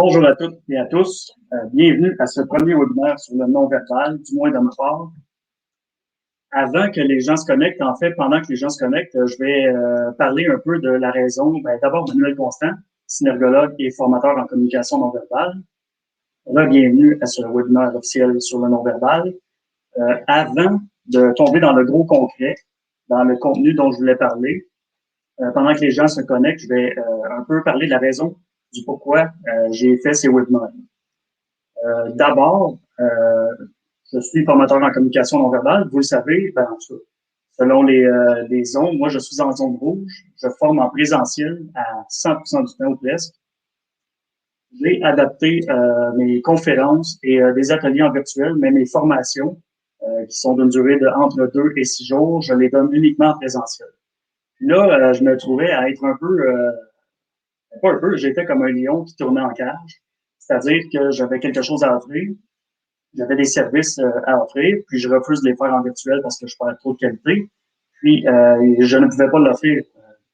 Bonjour à toutes et à tous. Bienvenue à ce premier webinaire sur le non-verbal, du moins de ma part. Avant que les gens se connectent, en fait, pendant que les gens se connectent, je vais parler un peu de la raison. D'abord, Manuel Constant, synergologue et formateur en communication non-verbale. Bienvenue à ce webinaire officiel sur le non-verbal. Avant de tomber dans le gros concret, dans le contenu dont je voulais parler, pendant que les gens se connectent, je vais un peu parler de la raison du pourquoi j'ai fait ces webinaires. D'abord, je suis formateur en communication non verbale. Vous le savez, selon les zones, moi, je suis en zone rouge. Je forme en présentiel à 100% du temps ou presque. J'ai adapté mes conférences et des ateliers en virtuel, mais mes formations, qui sont d'une durée de entre 2 et 6 jours, je les donne uniquement en présentiel. Puis là, je me trouvais à être un peu, pas un peu, j'étais comme un lion qui tournait en cage. C'est-à-dire que j'avais quelque chose à offrir. J'avais des services à offrir, puis je refuse de les faire en virtuel parce que je perds trop de qualité. Puis, je ne pouvais pas l'offrir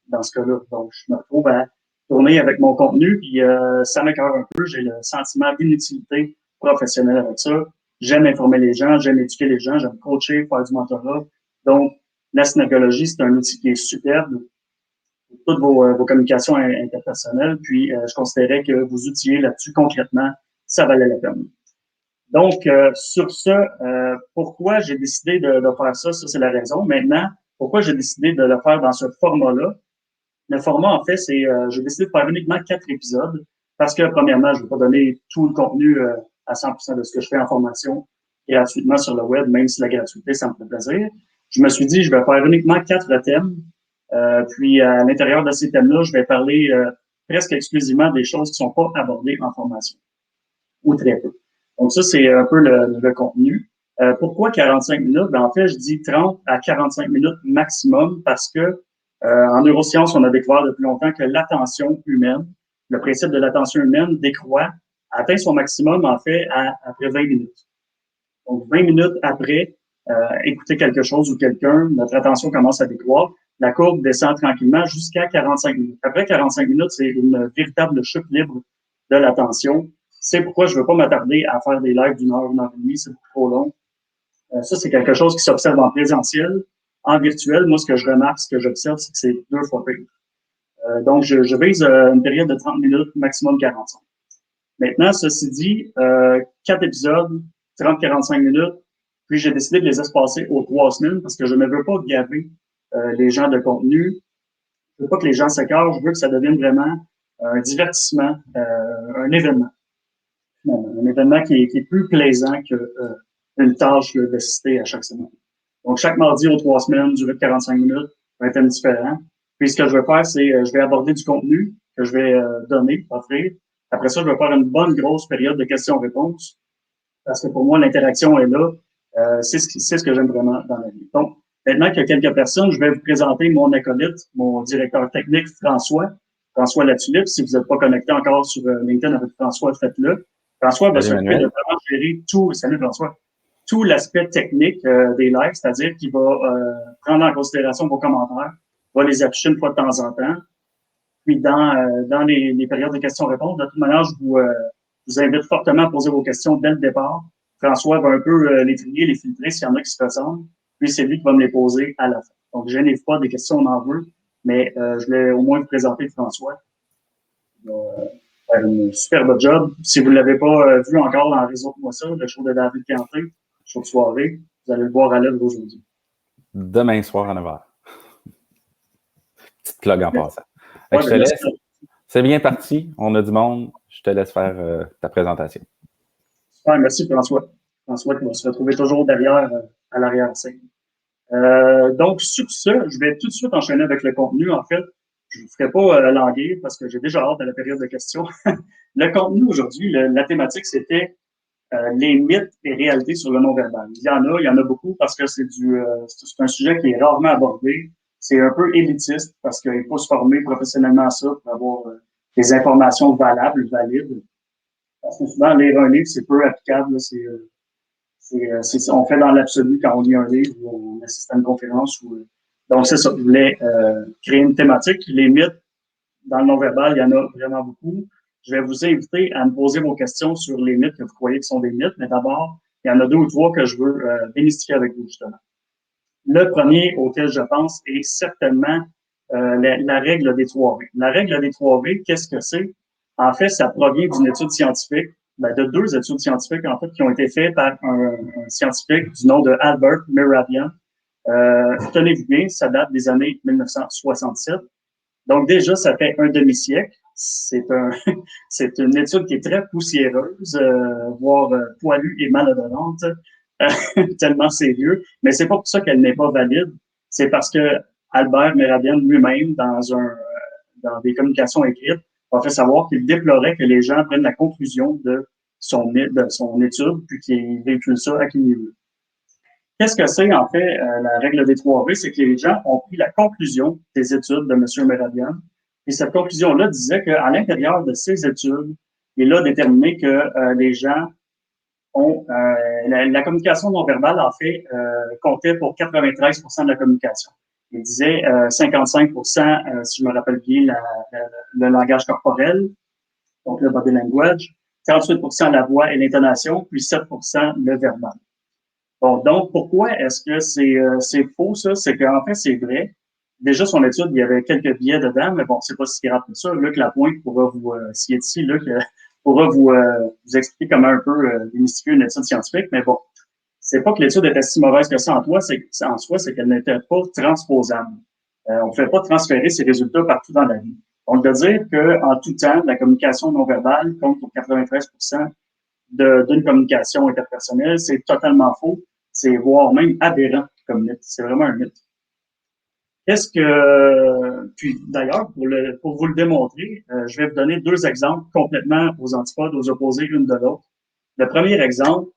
dans ce cas-là. Donc, je me retrouve à tourner avec mon contenu, puis ça m'écoeure un peu. J'ai le sentiment d'inutilité professionnelle avec ça. J'aime informer les gens, j'aime éduquer les gens, j'aime coacher, faire du mentorat. Donc, la synergologie, c'est un outil qui est superbe pour toutes vos communications interpersonnelles. Puis, je considérais que vous outiller là-dessus concrètement, ça valait la peine. Donc, sur ce, pourquoi j'ai décidé de faire ça, c'est la raison. Maintenant, pourquoi j'ai décidé de le faire dans ce format-là? Le format, en fait, c'est, j'ai décidé de faire uniquement 4 épisodes parce que, premièrement, je ne vais pas donner tout le contenu à 100% de ce que je fais en formation gratuitement sur le web, même si la gratuité, ça me fait plaisir. Je me suis dit, je vais faire uniquement 4 thèmes. Puis, à l'intérieur de ces thèmes-là, je vais parler presque exclusivement des choses qui ne sont pas abordées en formation, ou très peu. Donc, ça, c'est un peu le contenu. Pourquoi 45 minutes? En fait, je dis 30 à 45 minutes maximum parce que en neurosciences, on a découvert depuis longtemps que l'attention humaine, le principe de l'attention humaine décroît, atteint son maximum, en fait, après 20 minutes. Donc, 20 minutes après écouter quelque chose ou quelqu'un, notre attention commence à décroître. La courbe descend tranquillement jusqu'à 45 minutes. Après 45 minutes, c'est une véritable chute libre de l'attention. C'est pourquoi je ne veux pas m'attarder à faire des lives d'1 heure, 1 heure et demie, c'est beaucoup trop long. Ça, c'est quelque chose qui s'observe en présentiel. En virtuel, moi, ce que je remarque, ce que j'observe, c'est que c'est 2 fois pire. Donc, je vise une période de 30 minutes, maximum 45. Maintenant, ceci dit, 4 épisodes, 30-45 minutes, puis j'ai décidé de les espacer aux 3 semaines parce que je ne veux pas gaver les gens de contenu. Je veux pas que les gens s'écartent, je veux que ça devienne vraiment un divertissement, un événement. Un événement qui est plus plaisant qu'une tâche de citer à chaque semaine. Donc, chaque mardi aux 3 semaines, durée de 45 minutes, un thème différent. Puis, ce que je vais faire, c'est je vais aborder du contenu que je vais donner, offrir. Après ça, je vais faire une bonne grosse période de questions-réponses parce que pour moi, l'interaction est là. C'est ce que j'aime vraiment dans la vie. Donc, maintenant qu'il y a quelques personnes, je vais vous présenter mon acolyte, mon directeur technique, François. François Latulippe. Si vous n'êtes pas connecté encore sur LinkedIn avec François, faites-le. François va s'occuper de vraiment gérer tout, salut François, tout l'aspect technique des lives, c'est-à-dire qu'il va prendre en considération vos commentaires, va les afficher une fois de temps en temps. Puis dans les périodes de questions-réponses, de toute manière, je vous invite fortement à poser vos questions dès le départ. François va un peu les trier, les filtrer s'il y en a qui se ressemblent. Puis c'est lui qui va me les poser à la fin. Donc, gênez pas, des questions, on en veut, mais je vais au moins vous présenter François. Il va faire une superbe job. Si vous ne l'avez pas vu encore dans Réseau-moi ça, le show de David Canté, show de soirée, vous allez le voir à l'œuvre aujourd'hui. Demain soir à 9h. Petite plug en passant. Ouais, je te laisse. C'est bien parti. On a du monde. Je te laisse faire ta présentation. Super, merci François. François qui va se retrouver toujours derrière, à l'arrière-scène. Donc, sur ce, je vais tout de suite enchaîner avec le contenu. En fait, je ne vous ferai pas languir parce que j'ai déjà hâte à la période de questions. Le contenu aujourd'hui, la thématique, c'était les mythes et réalités sur le non-verbal. Il y en a beaucoup parce que c'est un sujet qui est rarement abordé. C'est un peu élitiste parce qu'il faut se former professionnellement à ça pour avoir des informations valables, valides. Parce que souvent, lire un livre, c'est peu applicable. On fait dans l'absolu quand on lit un livre ou on assiste à une conférence. Donc, c'est ça. Je voulais créer une thématique. Les mythes, dans le non-verbal, il y en a vraiment beaucoup. je vais vous inviter à me poser vos questions sur les mythes que vous croyez qui sont des mythes, mais d'abord, il y en a 2 ou 3 que je veux démystifier avec vous, justement. Le premier auquel je pense est certainement la règle des 3 V. La règle des 3 V, qu'est-ce que c'est? En fait, ça provient d'une étude scientifique, de 2 études scientifiques, en fait, qui ont été faites par un scientifique du nom de Albert Mehrabian. Tenez-vous bien, ça date des années 1967. Donc déjà, ça fait un demi-siècle. C'est une étude qui est très poussiéreuse, voire poilue et malodorante, tellement c'est vieux. Mais c'est pas pour ça qu'elle n'est pas valide. C'est parce que Albert Mehrabian lui-même, dans des communications écrites, a fait savoir qu'il déplorait que les gens prennent la conclusion de son étude, puis qu'ils véhiculent ça à qui veut. Qu'est-ce que c'est, en fait, la règle des 3 V? C'est que les gens ont pris la conclusion des études de M. Mehrabian. Et cette conclusion-là disait qu'à l'intérieur de ces études, il a déterminé que les gens ont... la communication non verbale, en fait, comptait pour 93 de la communication. Il disait 55 si je me rappelle bien, le langage corporel, donc le body language, 38 la voix et l'intonation, puis 7 le verbal. Bon, donc, pourquoi est-ce que c'est faux, ça? C'est qu'en fait, c'est vrai. Déjà, son étude, il y avait quelques biais dedans, mais bon, c'est pas si grave que ça. Luc Lapointe pourra vous, s'il est ici, Luc, pourra vous expliquer comment un peu démystifier une étude scientifique, mais bon, c'est pas que l'étude était si mauvaise que ça en soi, c'est qu'elle n'était pas transposable. On ne pouvait pas transférer ces résultats partout dans la vie. Donc, de dire qu'en tout temps, la communication non verbale compte pour 93 d'une communication interpersonnelle, c'est totalement faux. C'est voire même aberrant comme mythe. C'est vraiment un mythe. Puis d'ailleurs, pour vous le démontrer, je vais vous donner 2 exemples complètement aux antipodes, aux opposés l'une de l'autre. Le premier exemple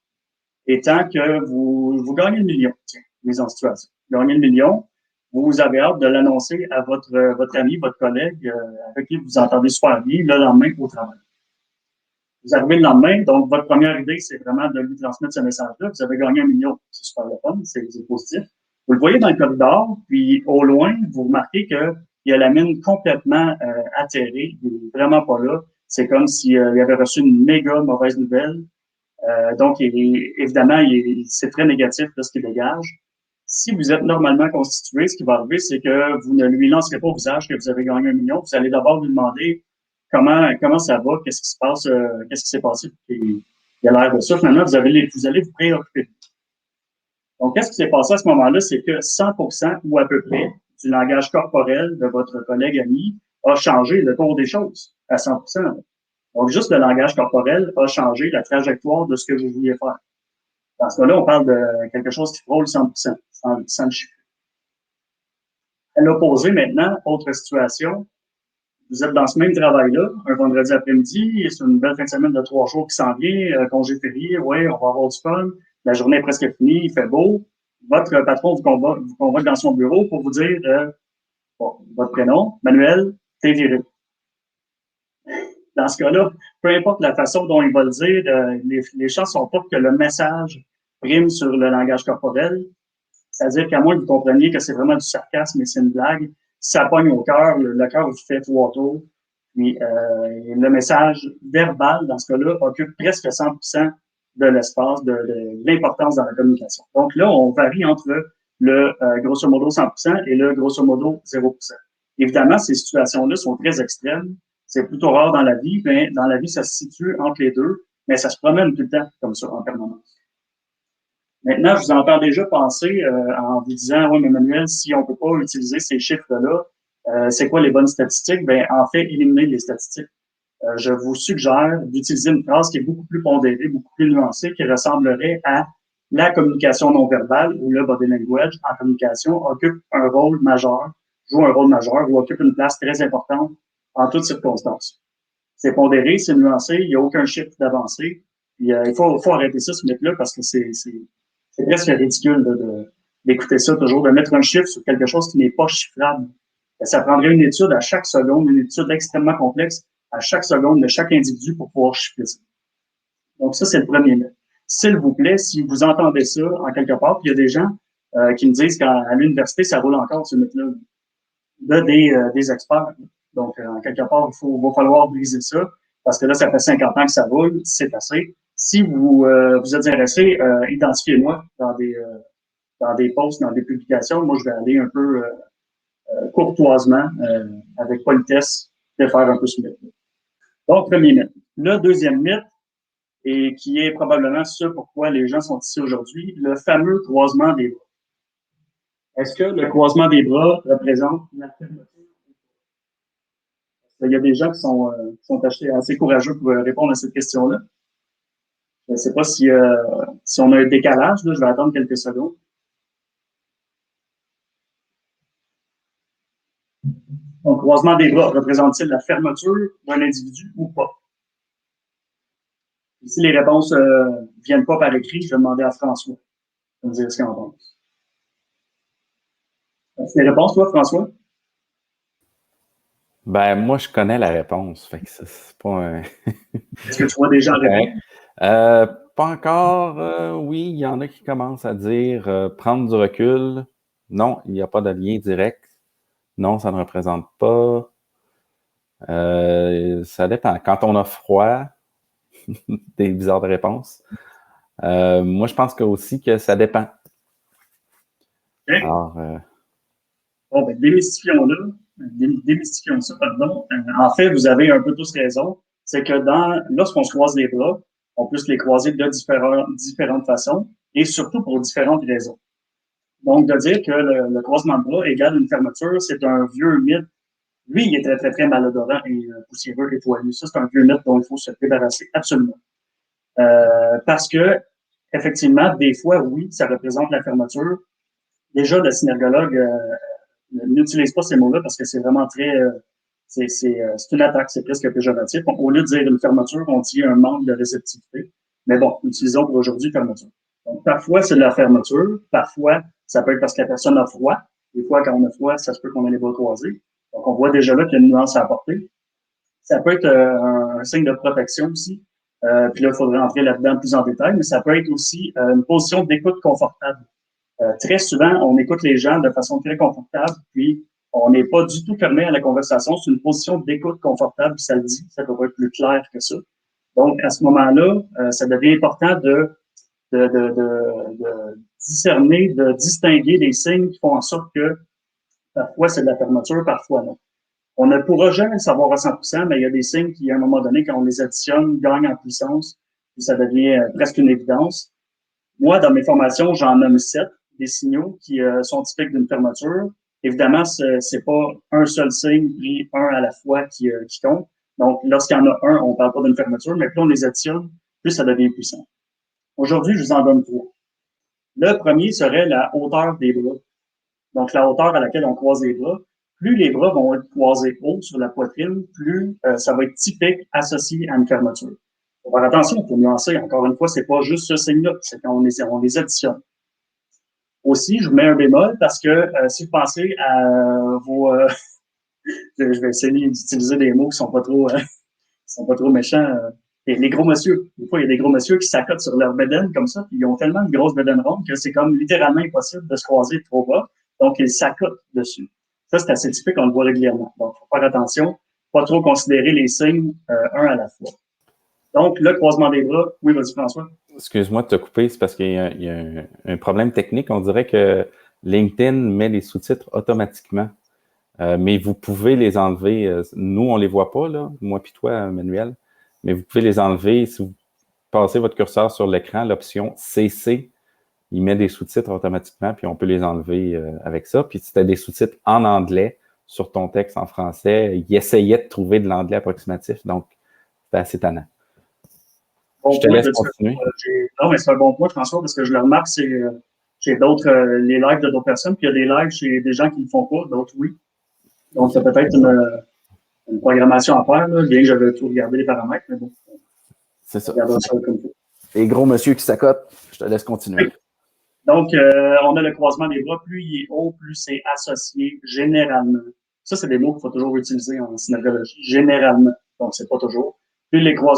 étant que vous gagnez le million, tiens, mise en situation. Vous gagnez le million, vous avez hâte de l'annoncer à votre ami, votre collègue, avec qui vous entendez super bien, le lendemain au travail. Vous arrivez le lendemain, donc votre première idée, c'est vraiment de lui transmettre ce message-là. Vous avez gagné 1 million, c'est super le fun, c'est positif. Vous le voyez dans le corridor, puis au loin, vous remarquez qu'il y a la mine complètement atterrée, il n'est vraiment pas là. C'est comme s'il avait reçu une méga mauvaise nouvelle. Donc, évidemment, c'est très négatif là, ce qu'il dégage. Si vous êtes normalement constitué, ce qui va arriver, c'est que vous ne lui lancerez pas au visage que vous avez gagné 1 million. Vous allez d'abord lui demander comment ça va, qu'est-ce qui se passe, qu'est-ce qui s'est passé. Il a l'air de ça. Finalement, vous allez vous préoccuper. Donc, qu'est-ce qui s'est passé à ce moment-là? C'est que 100% ou à peu près du langage corporel de votre collègue ami a changé le cours des choses à 100%. Donc, juste le langage corporel a changé la trajectoire de ce que vous vouliez faire. Dans ce cas-là, on parle de quelque chose qui frôle 100%, sans le chiffre. À l'opposé, maintenant, autre situation, vous êtes dans ce même travail-là, un vendredi après-midi, c'est une belle fin de semaine de 3 jours qui s'en vient, congé férié, ouais, on va avoir du fun, la journée est presque finie, il fait beau. Votre patron vous convoque dans son bureau pour vous dire votre prénom, Manuel, t'es viré. Dans ce cas-là, peu importe la façon dont il va le dire, les chances sont pas que le message prime sur le langage corporel. C'est-à-dire qu'à moins que vous compreniez que c'est vraiment du sarcasme et c'est une blague, ça pogne au cœur, le cœur vous fait 3 tours. Puis le message verbal, dans ce cas-là, occupe presque 100% de l'espace, de l'importance dans la communication. Donc là, on varie entre le grosso modo 100% et le grosso modo 0%. Évidemment, ces situations-là sont très extrêmes. C'est plutôt rare dans la vie, mais dans la vie, ça se situe entre les deux, mais ça se promène tout le temps comme ça, en permanence. Maintenant, je vous entends déjà penser en vous disant, oui, mais Emmanuel, si on ne peut pas utiliser ces chiffres-là, c'est quoi les bonnes statistiques? Ben, en fait, éliminer les statistiques. Je vous suggère d'utiliser une phrase qui est beaucoup plus pondérée, beaucoup plus nuancée, qui ressemblerait à la communication non verbale ou le body language en communication occupe un rôle majeur, joue un rôle majeur ou occupe une place très importante en toutes circonstances. C'est pondéré, c'est nuancé, il n'y a aucun chiffre d'avancée. Il faut arrêter ça, ce mythe-là, parce que c'est presque ridicule d'écouter ça toujours, de mettre un chiffre sur quelque chose qui n'est pas chiffrable. Ça prendrait une étude à chaque seconde, une étude extrêmement complexe à chaque seconde de chaque individu pour pouvoir chiffrer ça. Donc ça, c'est le premier mythe. S'il vous plaît, si vous entendez ça en quelque part, puis il y a des gens qui me disent qu'à l'université, ça roule encore, ce mythe-là, des experts. Donc, en quelque part, va falloir briser ça. parce que là, ça fait 50 ans que ça roule, c'est assez. Si vous vous êtes intéressé, identifiez-moi dans des posts, dans des publications. Moi, je vais aller un peu courtoisement, avec politesse, de faire un peu ce mythe. Donc, premier mythe. Le deuxième mythe, et qui est probablement ce pourquoi les gens sont ici aujourd'hui, le fameux croisement des bras. Est-ce que le croisement des bras représente la fermeture? Il y a des gens qui sont assez courageux pour répondre à cette question-là. Je ne sais pas si on a un décalage, là, je vais attendre quelques secondes. Donc, croisement des bras représente-t-il la fermeture d'un individu ou pas? Et si les réponses ne viennent pas par écrit, je vais demander à François de me dire ce qu'il en pense. C'est les réponses, toi, François? Ben, moi, je connais la réponse. Fait que ça, c'est pas un... Est-ce que tu vois des gens répondre? Pas encore. Oui, il y en a qui commencent à dire prendre du recul. Non, il n'y a pas de lien direct. Non, ça ne représente pas. Ça dépend. Quand on a froid, des bizarres de réponses. Moi, je pense aussi que ça dépend. Okay. Alors, bon, ben, démystifions ça, pardon. En fait, vous avez un peu tous raison. C'est que lorsqu'on se croise les bras, on peut se les croiser de différentes façons et surtout pour différentes raisons. Donc, de dire que le croisement de bras égale une fermeture, c'est un vieux mythe. Lui, il est très, très, très malodorant et poussiéreux et poilu. Ça, c'est un vieux mythe dont il faut se débarrasser absolument. Parce que, effectivement, des fois, oui, ça représente la fermeture. Déjà, le synergologue n'utilise pas ces mots-là parce que c'est vraiment très... c'est une attaque, c'est presque péjoratif. Au lieu de dire une fermeture, on dit un manque de réceptivité. Mais bon, utilisons pour aujourd'hui fermeture. Donc, parfois, c'est de la fermeture. Parfois, ça peut être parce que la personne a froid. Des fois, quand on a froid, ça se peut qu'on ait les bras croisés. Donc, on voit déjà là qu'il y a une nuance à apporter. Ça peut être un signe de protection aussi. Puis là, il faudrait entrer là-dedans plus en détail, mais ça peut être aussi une position d'écoute confortable. Très souvent, on écoute les gens de façon très confortable, puis on n'est pas du tout fermé à la conversation. C'est une position d'écoute confortable, puis ça le dit, ça devrait être plus clair que ça. Donc, à ce moment-là, ça devient important de discerner, de distinguer des signes qui font en sorte que parfois c'est de la fermeture, parfois non. On ne pourra jamais le savoir à 100%, mais il y a des signes qui, à un moment donné, quand on les additionne, gagnent en puissance, puis ça devient presque une évidence. Moi, dans mes formations, j'en nomme 7 des signaux qui sont typiques d'une fermeture. Évidemment, c'est pas un seul signe pris un à la fois qui compte. Donc, lorsqu'il y en a un, on parle pas d'une fermeture, mais plus on les additionne, plus ça devient puissant. Aujourd'hui, je vous en donne 3. Le premier serait la hauteur des bras. Donc, la hauteur à laquelle on croise les bras. Plus les bras vont être croisés haut sur la poitrine, plus ça va être typique associé à une fermeture. Faut faire attention, il faut nuancer. Encore une fois, c'est pas juste ce signe-là, c'est quand on les additionne. Aussi, je vous mets un bémol parce que si vous pensez à vos... je vais essayer d'utiliser des mots qui sont pas trop méchants. Les gros monsieur. Des fois, il y a des gros monsieur qui s'accotent sur leur bedaine comme ça, puis ils ont tellement de grosses bedaines rondes que c'est comme littéralement impossible de se croiser trop bas. Donc, ils s'accotent dessus. Ça, c'est assez typique, on le voit régulièrement. Donc, il faut faire attention, pas trop considérer les signes un à la fois. Donc, le croisement des bras. Oui, vas-y, François. Excuse-moi de te couper, c'est parce qu'il y a un problème technique. On dirait que LinkedIn met les sous-titres automatiquement, mais vous pouvez les enlever. Nous, on les voit pas, là, moi puis toi, Manuel, mais vous pouvez les enlever. Si vous passez votre curseur sur l'écran, l'option CC, il met des sous-titres automatiquement, puis on peut les enlever avec ça. Puis si tu as des sous-titres en anglais sur ton texte en français, il essayait de trouver de l'anglais approximatif, donc c'est assez tannant. Bon je te laisse continuer. Non, mais c'est un bon point, François, parce que je le remarque, c'est chez d'autres, les lives de d'autres personnes, puis il y a des lives chez des gens qui ne le font pas, d'autres oui. Donc, il y a peut-être une programmation à faire, là, bien que j'avais tout regardé les paramètres, mais bon. C'est ça. Ça comme ça. Les gros monsieur qui s'accotent, je te laisse continuer. Oui. Donc, on a le croisement des bras. Plus il est haut, plus c'est associé généralement. Ça, c'est des mots qu'il faut toujours utiliser en synergologie. Généralement. Donc, c'est pas toujours. Plus les bras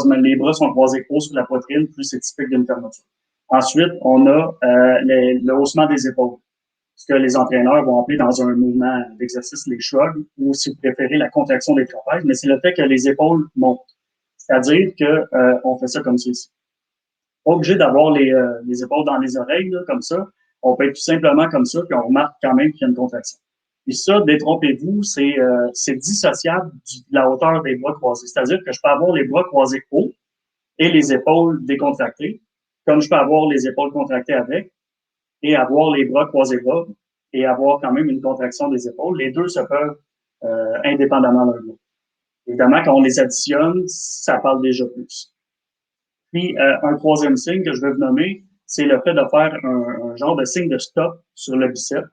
sont croisés haut sur la poitrine, plus c'est typique d'une fermeture. Ensuite, on a le haussement des épaules. Ce que les entraîneurs vont appeler dans un mouvement d'exercice les shrugs, ou si vous préférez la contraction des trapèzes, mais c'est le fait que les épaules montent. C'est-à-dire que on fait ça comme ceci. Pas obligé d'avoir les épaules dans les oreilles, là, comme ça. On peut être tout simplement comme ça, puis on remarque quand même qu'il y a une contraction. Puis ça, détrompez-vous, c'est dissociable de la hauteur des bras croisés. C'est-à-dire que je peux avoir les bras croisés hauts et les épaules décontractées, comme je peux avoir les épaules contractées avec, et avoir les bras croisés bas, et avoir quand même une contraction des épaules. Les deux se peuvent indépendamment l'un de l'autre. Évidemment, quand on les additionne, ça parle déjà plus. Puis, un troisième signe que je vais vous nommer, c'est le fait de faire un genre de signe de stop sur le biceps,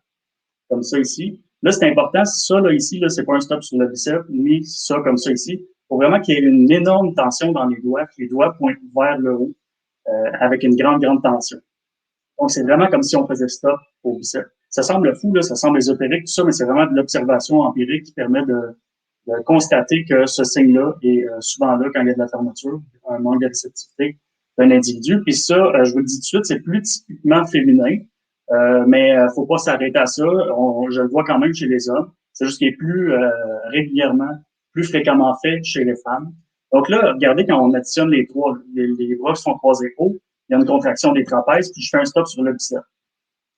comme ça ici. Là, c'est important, ça, là, ici, là, c'est pas un stop sur le biceps, ni ça, comme ça ici. Il faut vraiment qu'il y ait une énorme tension dans les doigts, que les doigts pointent vers le haut, avec une grande, grande tension. Donc, c'est vraiment comme si on faisait stop au biceps. Ça semble fou, là, ça semble ésotérique, tout ça, mais c'est vraiment de l'observation empirique qui permet de constater que ce signe-là est souvent là quand il y a de la fermeture, un manque de réceptivité d'un individu. Puis ça, je vous le dis tout de suite, c'est plus typiquement féminin, mais faut pas s'arrêter à ça. Je le vois quand même chez les hommes. C'est juste qu'il est plus régulièrement, plus fréquemment fait chez les femmes. Donc là, regardez, quand on additionne les trois, les bras qui sont croisés hauts, il y a une contraction des trapèzes, puis je fais un stop sur le biceps.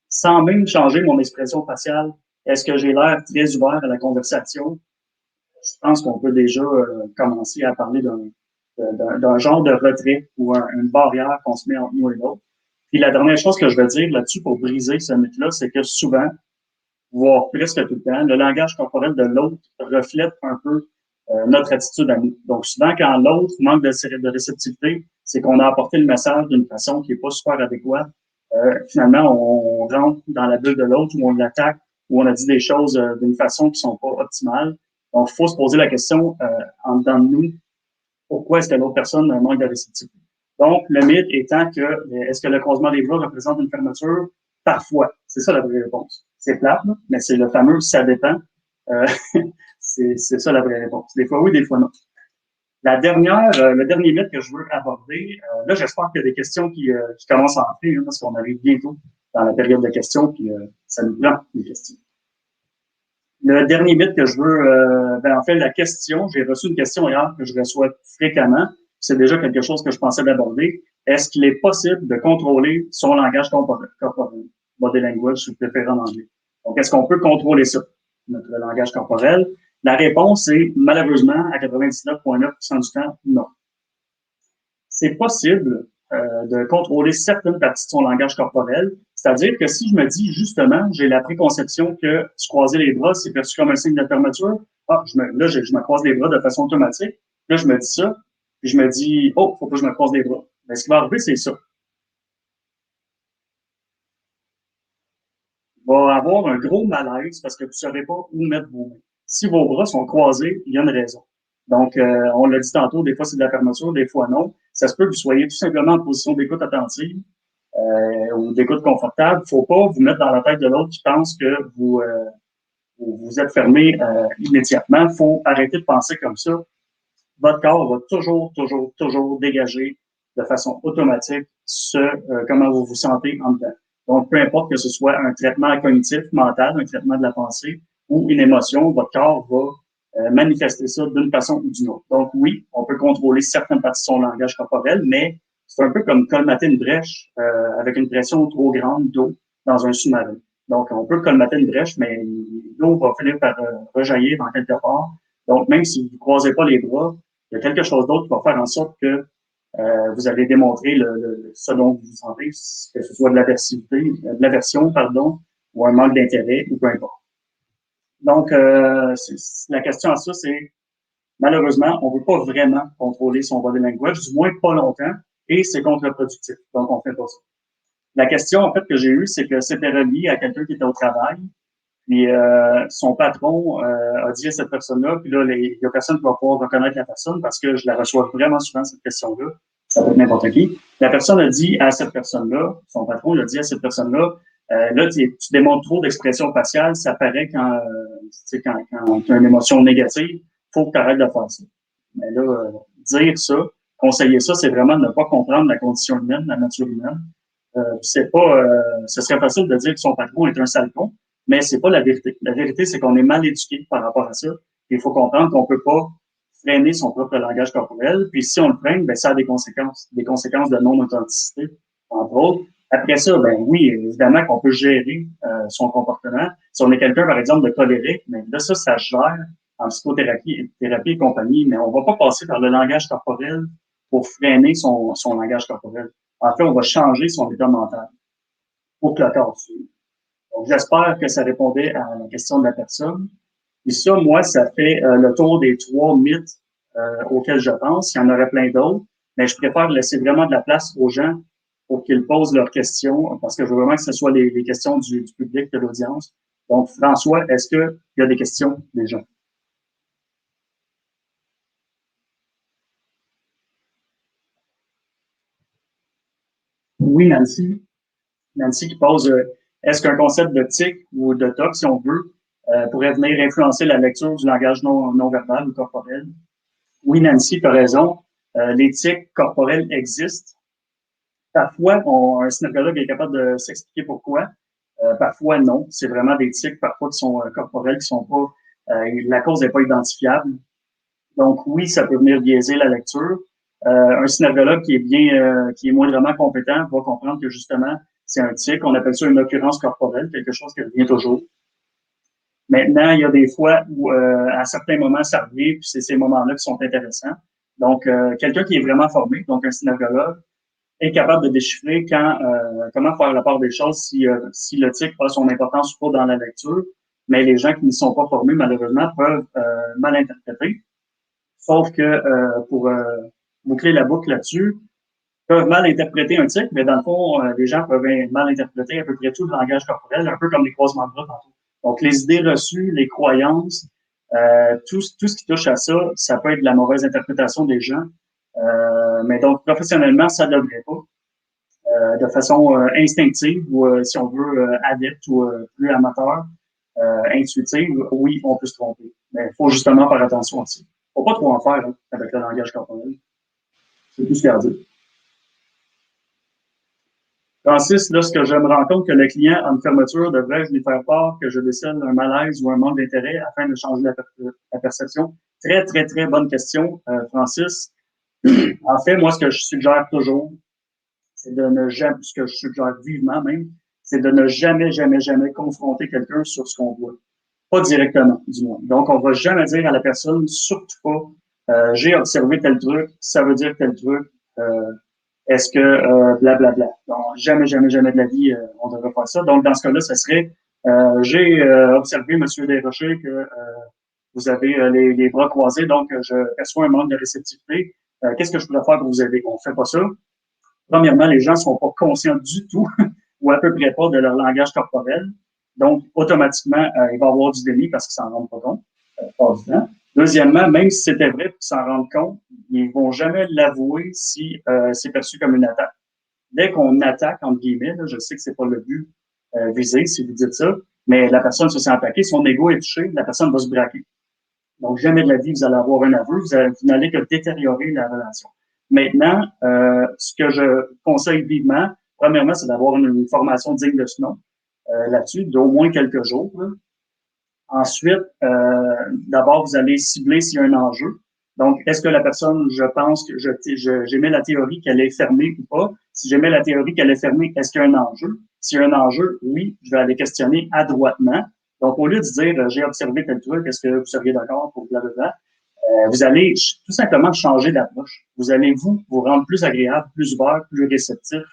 Sans même changer mon expression faciale, est-ce que j'ai l'air très ouvert à la conversation? Je pense qu'on peut déjà commencer à parler d'un genre de retrait ou une barrière qu'on se met entre nous et l'autre. Puis la dernière chose que je vais dire là-dessus pour briser ce mythe-là, c'est que souvent, voire presque tout le temps, le langage corporel de l'autre reflète un peu notre attitude à nous. Donc souvent, quand l'autre manque de réceptivité, c'est qu'on a apporté le message d'une façon qui n'est pas super adéquate. Finalement, on rentre dans la bulle de l'autre ou on l'attaque ou on a dit des choses d'une façon qui ne sont pas optimales. Donc, il faut se poser la question en dedans de nous, pourquoi est-ce que l'autre personne manque de réceptivité? Donc, le mythe étant que, est-ce que le croisement des bras représente une fermeture? Parfois. C'est ça la vraie réponse. C'est plate, mais c'est le fameux « ça dépend ». C'est ça la vraie réponse. Des fois oui, des fois non. Le dernier mythe que je veux aborder, là, j'espère qu'il y a des questions qui commencent à entrer, hein, parce qu'on arrive bientôt dans la période de questions, puis ça nous prend les questions. Le dernier mythe que je veux, en fait, la question, j'ai reçu une question hier que je reçois fréquemment. C'est déjà quelque chose que je pensais d'aborder. Est-ce qu'il est possible de contrôler son langage corporel, body language, si vous préférez en anglais? Donc, est-ce qu'on peut contrôler ça, notre langage corporel? La réponse est malheureusement, à 99,9% du temps, non. C'est possible de contrôler certaines parties de son langage corporel. C'est-à-dire que si je me dis, justement, j'ai la préconception que se croiser les bras, c'est perçu comme un signe de fermeture, je me croise les bras de façon automatique. Là, je me dis ça, puis je me dis, oh, faut pas que je me croise les bras. Mais ce qui va arriver, c'est ça. Il va avoir un gros malaise parce que vous ne saurez pas où mettre vos mains. Si vos bras sont croisés, il y a une raison. Donc, on l'a dit tantôt, des fois c'est de la fermeture, des fois non. Ça se peut que vous soyez tout simplement en position d'écoute attentive ou d'écoute confortable. Il ne faut pas vous mettre dans la tête de l'autre qui pense que vous êtes fermé immédiatement. Il faut arrêter de penser comme ça. Votre corps va toujours, toujours, toujours dégager de façon automatique comment vous vous sentez en dedans. Donc, peu importe que ce soit un traitement cognitif, mental, un traitement de la pensée ou une émotion, votre corps va manifester ça d'une façon ou d'une autre. Donc, oui, on peut contrôler certaines parties de son langage corporel, mais c'est un peu comme colmater une brèche avec une pression trop grande d'eau dans un sous-marin. Donc, on peut colmater une brèche, mais l'eau va finir par rejaillir dans quelque part. Donc, même si vous ne croisez pas les bras, il y a quelque chose d'autre qui va faire en sorte que vous allez démontrer ce dont vous vous sentez, que ce soit de l'aversion, ou un manque d'intérêt, ou peu importe. Donc, la question à ça, c'est malheureusement, on ne veut pas vraiment contrôler son body language, du moins pas longtemps, et c'est contre-productif. Donc, on ne fait pas ça. La question, en fait, que j'ai eue, c'est que c'était relié à quelqu'un qui était au travail, puis son patron a dit à cette personne-là, puis là, il y a personne qui va pouvoir reconnaître la personne parce que je la reçois vraiment souvent, cette question-là. Ça peut être n'importe qui. La personne a dit à cette personne-là, son patron a dit à cette personne-là, là, tu démontres trop d'expression faciale, ça paraît quand tu as une émotion négative, faut que tu arrêtes de faire ça. Mais là, dire ça, conseiller ça, c'est vraiment ne pas comprendre la condition humaine, la nature humaine. C'est pas, ce serait facile de dire que son patron est un sale con, mais c'est pas la vérité. La vérité, c'est qu'on est mal éduqué par rapport à ça. Il faut comprendre qu'on peut pas freiner son propre langage corporel. Puis si on le freine, ben, ça a des conséquences de non-authenticité, entre autres. Après ça, ben oui, évidemment qu'on peut gérer son comportement. Si on est quelqu'un, par exemple, de colérique, mais là, ça se gère en psychothérapie thérapie et compagnie, mais on va pas passer par le langage corporel pour freiner son langage corporel. En fait, on va changer son état mental pour que le corps suive. Donc, j'espère que ça répondait à la question de la personne. Et ça, moi, ça fait le tour des 3 mythes auxquels je pense. Il y en aurait plein d'autres, mais je préfère laisser vraiment de la place aux gens pour qu'ils posent leurs questions, parce que je veux vraiment que ce soit les questions du public, de l'audience. Donc, François, est-ce qu'il y a des questions des gens? Oui, Nancy. Nancy qui pose est-ce qu'un concept de tic ou de toc, si on veut, pourrait venir influencer la lecture du langage non verbal ou corporel? Oui, Nancy, tu as raison. Les tics corporels existent. Parfois, un synagogue est capable de s'expliquer pourquoi. Parfois, non. C'est vraiment des tics, parfois, qui sont corporels, qui sont pas. La cause n'est pas identifiable. Donc, oui, ça peut venir biaiser la lecture. Un synagogue qui est moindrement compétent va comprendre que justement, c'est un tic. On appelle ça une occurrence corporelle, quelque chose qui revient toujours. Maintenant, il y a des fois où, à certains moments, ça revient, puis c'est ces moments-là qui sont intéressants. Donc, quelqu'un qui est vraiment formé, donc un synagogue, est capable de déchiffrer comment faire la part des choses si le tic a son importance ou pas dans la lecture. Mais les gens qui n'y sont pas formés, malheureusement, peuvent mal interpréter. Sauf que pour boucler la boucle là-dessus, peuvent mal interpréter un tic, mais dans le fond, les gens peuvent mal interpréter à peu près tout le langage corporel, un peu comme les croisements de bras tantôt. Donc, les idées reçues, les croyances, tout ce qui touche à ça, ça peut être de la mauvaise interprétation des gens. Mais donc, professionnellement, ça ne devrait pas. De façon instinctive ou, si on veut, adepte ou plus amateur, intuitive, oui, on peut se tromper. Mais il faut justement faire attention à ça. Il ne faut pas trop en faire hein, avec le langage corporel. C'est tout ce qu'il y a à dire. Francis, lorsque je me rends compte que le client a une fermeture, devrais-je lui faire part que je décèle un malaise ou un manque d'intérêt afin de changer la perception? Très, très, très bonne question, Francis. En fait, moi, ce que je suggère toujours, c'est de ne jamais, ce que je suggère vivement même, c'est de ne jamais, jamais, jamais confronter quelqu'un sur ce qu'on voit. Pas directement, du moins. Donc, on va jamais dire à la personne, surtout pas, j'ai observé tel truc, ça veut dire tel truc, est-ce que blablabla. Donc, jamais, jamais, jamais de la vie, on devrait faire ça. Donc, dans ce cas-là, ça serait j'ai observé, Monsieur Desrochers, que vous avez les bras croisés, donc je perçois un manque de réceptivité. Qu'est-ce que je pourrais faire pour vous aider? On ne fait pas ça. Premièrement, les gens ne sont pas conscients du tout, ou à peu près pas, de leur langage corporel. Donc, automatiquement, il va y avoir du déni parce qu'ils ne s'en rendent pas compte, pas du temps. Deuxièmement, même si c'était vrai qu'ils s'en rendent compte, ils ne vont jamais l'avouer si c'est perçu comme une attaque. Dès qu'on attaque, entre guillemets, là, je sais que c'est pas le but visé, si vous dites ça, mais la personne se sent attaquée, son ego est touché, la personne va se braquer. Donc, jamais de la vie, vous allez avoir un aveu, vous n'allez que détériorer la relation. Maintenant, ce que je conseille vivement, premièrement, c'est d'avoir une formation digne de ce nom là-dessus, d'au moins quelques jours. Là. Ensuite, d'abord, vous allez cibler s'il y a un enjeu. Donc, est-ce que la personne, je pense que j'émets la théorie qu'elle est fermée ou pas? Si j'émets la théorie qu'elle est fermée, est-ce qu'il y a un enjeu? S'il y a un enjeu, oui, je vais aller questionner adroitement. Donc, au lieu de dire j'ai observé tel truc, est-ce que vous seriez d'accord pour blablabla? Vous allez tout simplement changer d'approche. Vous allez vous rendre plus agréable, plus ouvert, plus réceptif,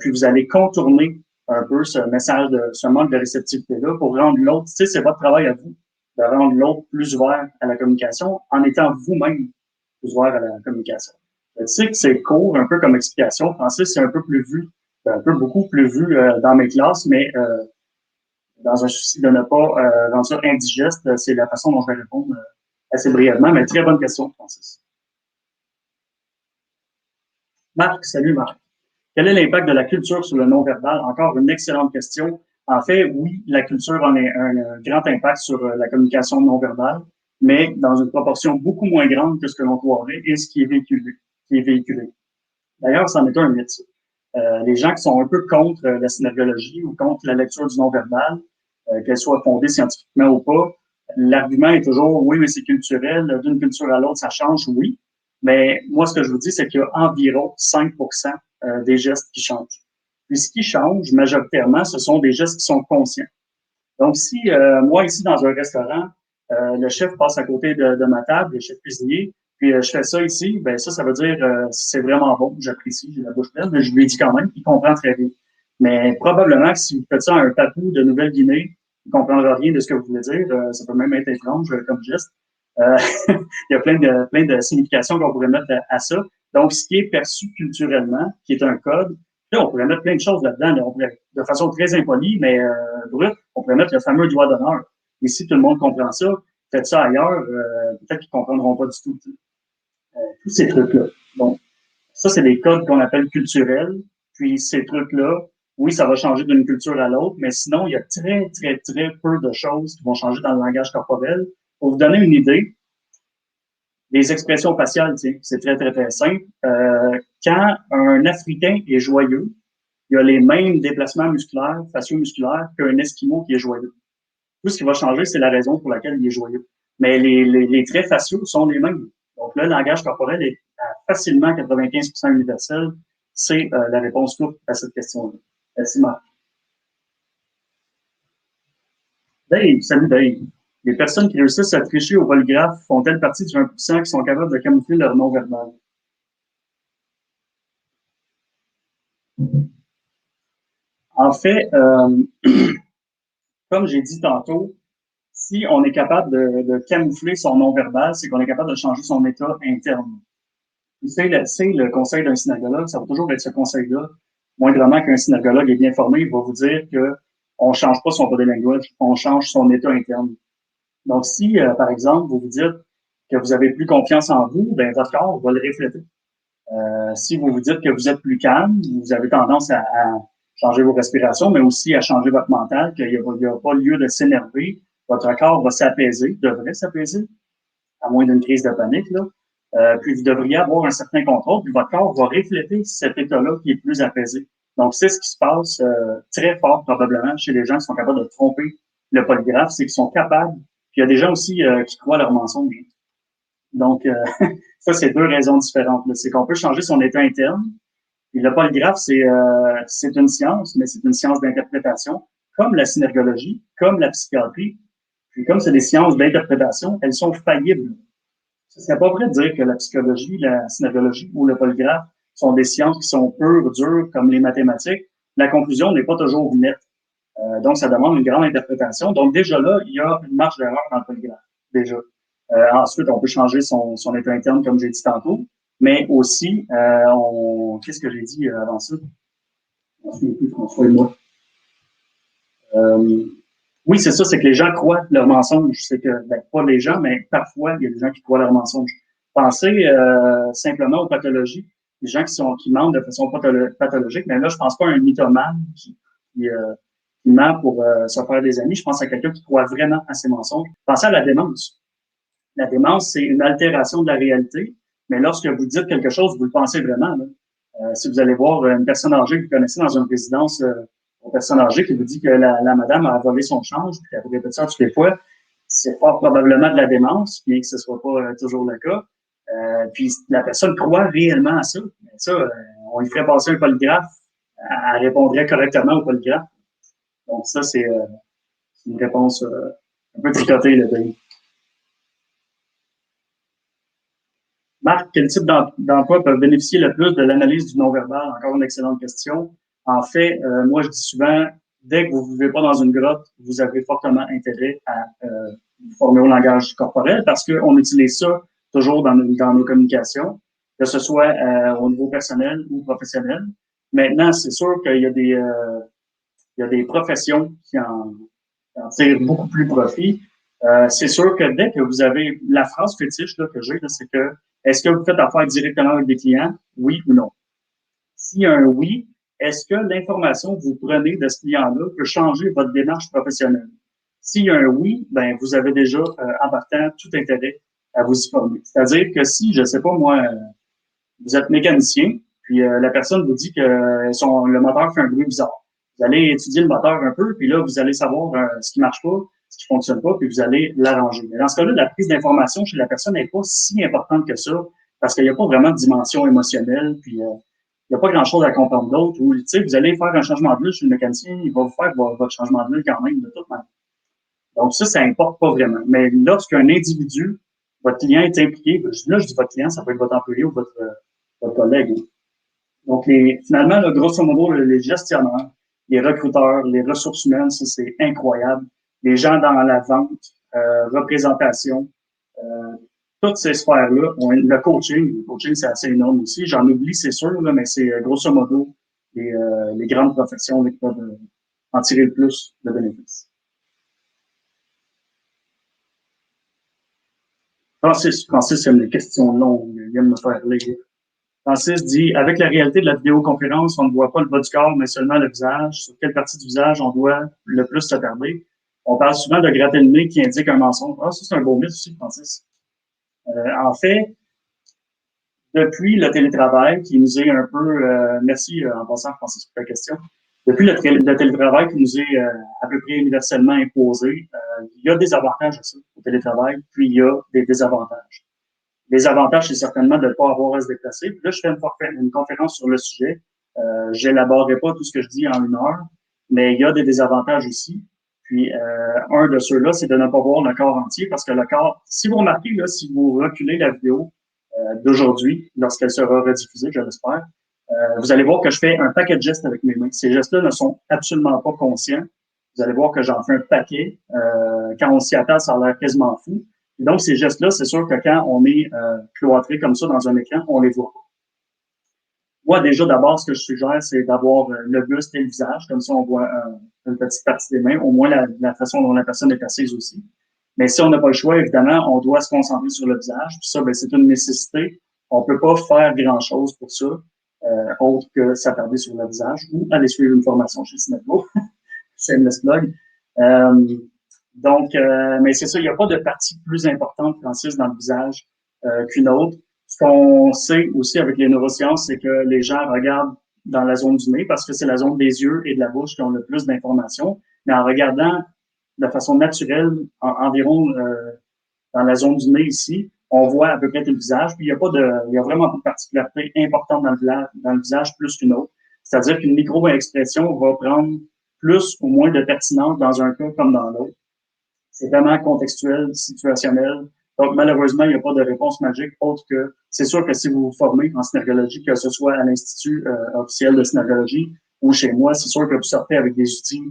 puis vous allez contourner un peu ce message ce manque de réceptivité-là pour rendre l'autre, tu sais, c'est votre travail à vous, de rendre l'autre plus ouvert à la communication en étant vous-même plus ouvert à la communication. Je sais que c'est court, un peu comme explication. Francis, c'est un peu plus vu, un peu beaucoup plus vu dans mes classes, mais dans un souci de ne pas rendre ça indigeste, c'est la façon dont je vais répondre assez brièvement, mais très bonne question, Francis. Marc, salut Marc. Quel est l'impact de la culture sur le non-verbal? Encore une excellente question. En fait, oui, la culture a un grand impact sur la communication non-verbale, mais dans une proportion beaucoup moins grande que ce que l'on croirait et ce qui est véhiculé. D'ailleurs, c'en est un mythe. Les gens qui sont un peu contre la synergologie ou contre la lecture du non-verbal, qu'elle soit fondée scientifiquement ou pas, L'argument est toujours, oui, mais c'est culturel, d'une culture à l'autre, ça change, oui. Mais moi, ce que je vous dis, c'est qu'il y a environ 5 des gestes qui changent. Puis ce qui change, majoritairement, ce sont des gestes qui sont conscients. Donc, si moi, ici, dans un restaurant, le chef passe à côté de ma table, le chef cuisinier, puis je fais ça ici, ben ça veut dire c'est vraiment bon, j'apprécie, j'ai la bouche pleine, mais je lui ai dit quand même, il comprend très bien. Mais probablement que si vous faites ça à un papou de Nouvelle-Guinée, il ne comprendra rien de ce que vous voulez dire. Ça peut même être étrange comme geste. Euh, il y a plein de significations qu'on pourrait mettre à ça. Donc, ce qui est perçu culturellement, qui est un code, là, on pourrait mettre plein de choses là-dedans. Là, on pourrait, de façon très impolie, mais brute, on pourrait mettre le fameux doigt d'honneur. Et si tout le monde comprend ça, faites ça ailleurs, peut-être qu'ils ne comprendront pas du tout. Tous ces trucs-là. Donc, ça, c'est des codes qu'on appelle culturels. Puis ces trucs-là, oui, ça va changer d'une culture à l'autre, mais sinon, il y a très, très, très peu de choses qui vont changer dans le langage corporel. Pour vous donner une idée, les expressions faciales, c'est très, très, très simple. Quand un Africain est joyeux, il a les mêmes déplacements musculaires, facio-musculaires qu'un Esquimau qui est joyeux. Tout ce qui va changer, c'est la raison pour laquelle il est joyeux. Mais les traits faciaux sont les mêmes. Donc, le langage corporel est facilement 95% universel. C'est la réponse courte à cette question-là. Merci, Marc. Dave, salut Dave. Les personnes qui réussissent à tricher au polygraphe font-elles partie du 1% qui sont capables de camoufler leur non-verbal? En fait, comme j'ai dit tantôt, si on est capable de camoufler son non-verbal, c'est qu'on est capable de changer son état interne. C'est le conseil d'un synergologue, ça va toujours être ce conseil-là. Moindrement qu'un synergologue est bien formé, il va vous dire que on change pas son body language, on change son état interne. Donc, si, par exemple, vous vous dites que vous avez plus confiance en vous, ben votre corps va le refléter. Si vous vous dites que vous êtes plus calme, vous avez tendance à changer vos respirations, mais aussi à changer votre mental, qu'il n'y a pas lieu de s'énerver. Votre corps va s'apaiser, devrait s'apaiser, à moins d'une crise de panique, là. Puis vous devriez avoir un certain contrôle, puis votre corps va refléter cet état-là qui est plus apaisé. Donc, c'est ce qui se passe très fort probablement chez les gens qui sont capables de tromper le polygraphe, c'est qu'ils sont capables. Puis il y a des gens aussi qui croient leurs mensonges. Donc, ça, c'est deux raisons différentes. C'est qu'on peut changer son état interne. Puis le polygraphe, c'est une science, mais c'est une science d'interprétation, comme la synergologie, comme la psychiatrie. Puis comme c'est des sciences d'interprétation, elles sont faillibles. Ce serait pas vrai de dire que la psychologie, la synergologie ou le polygraphe sont des sciences qui sont pures, dures, comme les mathématiques. La conclusion n'est pas toujours nette. Donc, ça demande une grande interprétation. Donc, déjà là, il y a une marge d'erreur dans le polygraphe. Déjà. Ensuite, on peut changer son état interne, comme j'ai dit tantôt. Mais aussi, qu'est-ce que j'ai dit avant ça? Je ne me souviens plus, François et moi. Oui, c'est ça, c'est que les gens croient leurs mensonges. C'est que, ben, pas les gens, mais parfois, il y a des gens qui croient leurs mensonges. Pensez simplement aux pathologies. Les gens qui mentent de façon pathologique, mais là, je pense pas à un mythomane qui ment pour se faire des amis. Je pense à quelqu'un qui croit vraiment à ses mensonges. Pensez à la démence. La démence, c'est une altération de la réalité, mais lorsque vous dites quelque chose, vous le pensez vraiment. Là. Si vous allez voir une personne âgée que vous connaissez dans une résidence aux personnes âgées qui vous dit que la madame a volé son change, puis elle vous répète ça toutes les fois, c'est fort probablement de la démence, bien que ce soit pas toujours le cas. Puis la personne croit réellement à ça. Mais ça, on lui ferait passer un polygraphe, elle répondrait correctement au polygraphe. Donc ça, c'est une réponse un peu tricotée, le pays. Marc, quel type d'emploi peut bénéficier le plus de l'analyse du non-verbal? Encore une excellente question. En fait, moi, je dis souvent, dès que vous ne vivez pas dans une grotte, vous avez fortement intérêt à vous former au langage corporel parce qu'on utilise ça toujours dans nos communications, que ce soit au niveau personnel ou professionnel. Maintenant, c'est sûr qu'il y a des professions qui en tirent beaucoup plus profit. C'est sûr que dès que vous avez la phrase fétiche là, que j'ai, c'est que est-ce que vous faites affaire directement avec des clients? Oui ou non? S'il y a un oui, est-ce que l'information que vous prenez de ce client-là peut changer votre démarche professionnelle? S'il y a un oui, ben vous avez déjà, en partant, tout intérêt à vous y former. C'est-à-dire que si, je ne sais pas moi, vous êtes mécanicien, puis la personne vous dit que le moteur fait un bruit bizarre. Vous allez étudier le moteur un peu, puis là, vous allez savoir ce qui marche pas. ce qui ne fonctionne pas, puis vous allez l'arranger. Mais dans ce cas-là, la prise d'information chez la personne n'est pas si importante que ça, parce qu'il n'y a pas vraiment de dimension émotionnelle, puis il n'y a pas grand-chose à comprendre d'autre. Ou, tu sais, vous allez faire un changement d'huile chez le mécanicien, il va vous faire votre changement d'huile quand même, de toute manière. Donc ça importe pas vraiment. Mais lorsqu'un individu, votre client est impliqué, là, je dis votre client, ça peut être votre employé ou votre collègue. Donc, finalement, là, grosso modo, les gestionnaires, les recruteurs, les ressources humaines, ça, c'est incroyable. Les gens dans la vente, représentation, toutes ces sphères-là, le coaching, c'est assez énorme aussi. J'en oublie, c'est sûr, là, mais c'est grosso modo les grandes professions qui peuvent en tirer le plus de bénéfices. Francis aime les questions longues, il aime me faire lire. Francis dit, avec la réalité de la vidéoconférence, on ne voit pas le bas du corps, mais seulement le visage. Sur quelle partie du visage on doit le plus s'attarder? On parle souvent de gratter le nez qui indique un mensonge. Ah, ça, c'est un beau mythe aussi, Francis. En fait, depuis le télétravail qui nous est un peu, merci en passant, Francis, pour ta question. Depuis le télétravail qui nous est à peu près universellement imposé, il y a des avantages à ça, au télétravail, puis il y a des désavantages. Les avantages, c'est certainement de ne pas avoir à se déplacer. Puis là, je fais une conférence sur le sujet. Je n'élaborerai pas tout ce que je dis en 1 heure, mais il y a des désavantages aussi. Puis, un de ceux-là, c'est de ne pas voir le corps entier, parce que le corps, si vous remarquez, là, si vous reculez la vidéo d'aujourd'hui, lorsqu'elle sera rediffusée, je l'espère, vous allez voir que je fais un paquet de gestes avec mes mains. Ces gestes-là ne sont absolument pas conscients. Vous allez voir que j'en fais un paquet. Quand on s'y attend, ça a l'air quasiment fou. Et donc, ces gestes-là, c'est sûr que quand on est cloîtré comme ça dans un écran, on les voit pas. Moi, déjà, d'abord, ce que je suggère, c'est d'avoir le buste et le visage. Comme ça, on voit une petite partie des mains, au moins la façon dont la personne est assise aussi. Mais si on n'a pas le choix, évidemment, on doit se concentrer sur le visage. Puis ça, ben, c'est une nécessité. On peut pas faire grand-chose pour ça, autre que s'attarder sur le visage ou aller suivre une formation chez Synetgo. Shameless plug. Mais c'est ça, il n'y a pas de partie plus importante, Francis, dans le visage qu'une autre. Ce qu'on sait aussi avec les neurosciences, c'est que les gens regardent dans la zone du nez parce que c'est la zone des yeux et de la bouche qui ont le plus d'informations. Mais en regardant de façon naturelle, environ dans la zone du nez ici, on voit à peu près tout le visage. Puis il y a vraiment pas de particularité importante dans le visage plus qu'une autre. C'est-à-dire qu'une micro-expression va prendre plus ou moins de pertinence dans un cas comme dans l'autre. C'est vraiment contextuel, situationnel. Donc, malheureusement, il n'y a pas de réponse magique autre que, c'est sûr que si vous vous formez en synergologie, que ce soit à l'Institut officiel de synergologie ou chez moi, c'est sûr que vous sortez avec des outils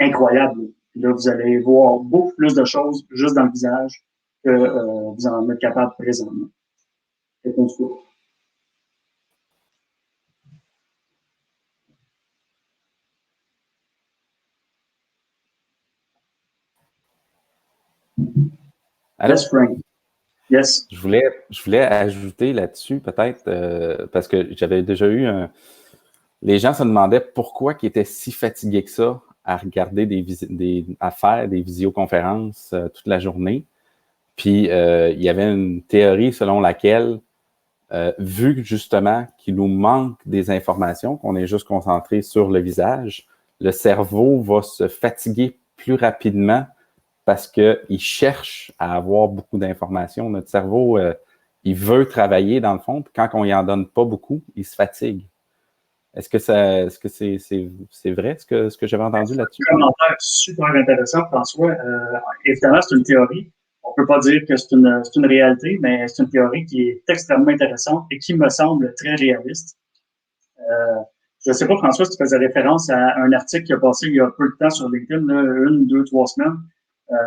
incroyables. Puis là, vous allez voir beaucoup plus de choses juste dans le visage que vous en êtes capable présentement. C'est ton tour. Yes, Frank. Yes. Je voulais ajouter là-dessus, peut-être, parce que j'avais déjà eu les gens se demandaient pourquoi ils étaient si fatigués que ça à regarder à faire des visioconférences toute la journée. Puis, il y avait une théorie selon laquelle, vu justement qu'il nous manque des informations, qu'on est juste concentré sur le visage, le cerveau va se fatiguer plus rapidement parce qu'il cherche à avoir beaucoup d'informations. Notre cerveau, il veut travailler dans le fond, puis quand on y en donne pas beaucoup, il se fatigue. Est-ce que c'est vrai ce que j'avais entendu là-dessus? C'est un commentaire super intéressant, François. Évidemment, c'est une théorie. On peut pas dire que c'est une réalité, mais c'est une théorie qui est extrêmement intéressante et qui me semble très réaliste. Je ne sais pas, François, si tu faisais référence à un article qui a passé il y a peu de temps sur LinkedIn, 1, 2, 3 semaines.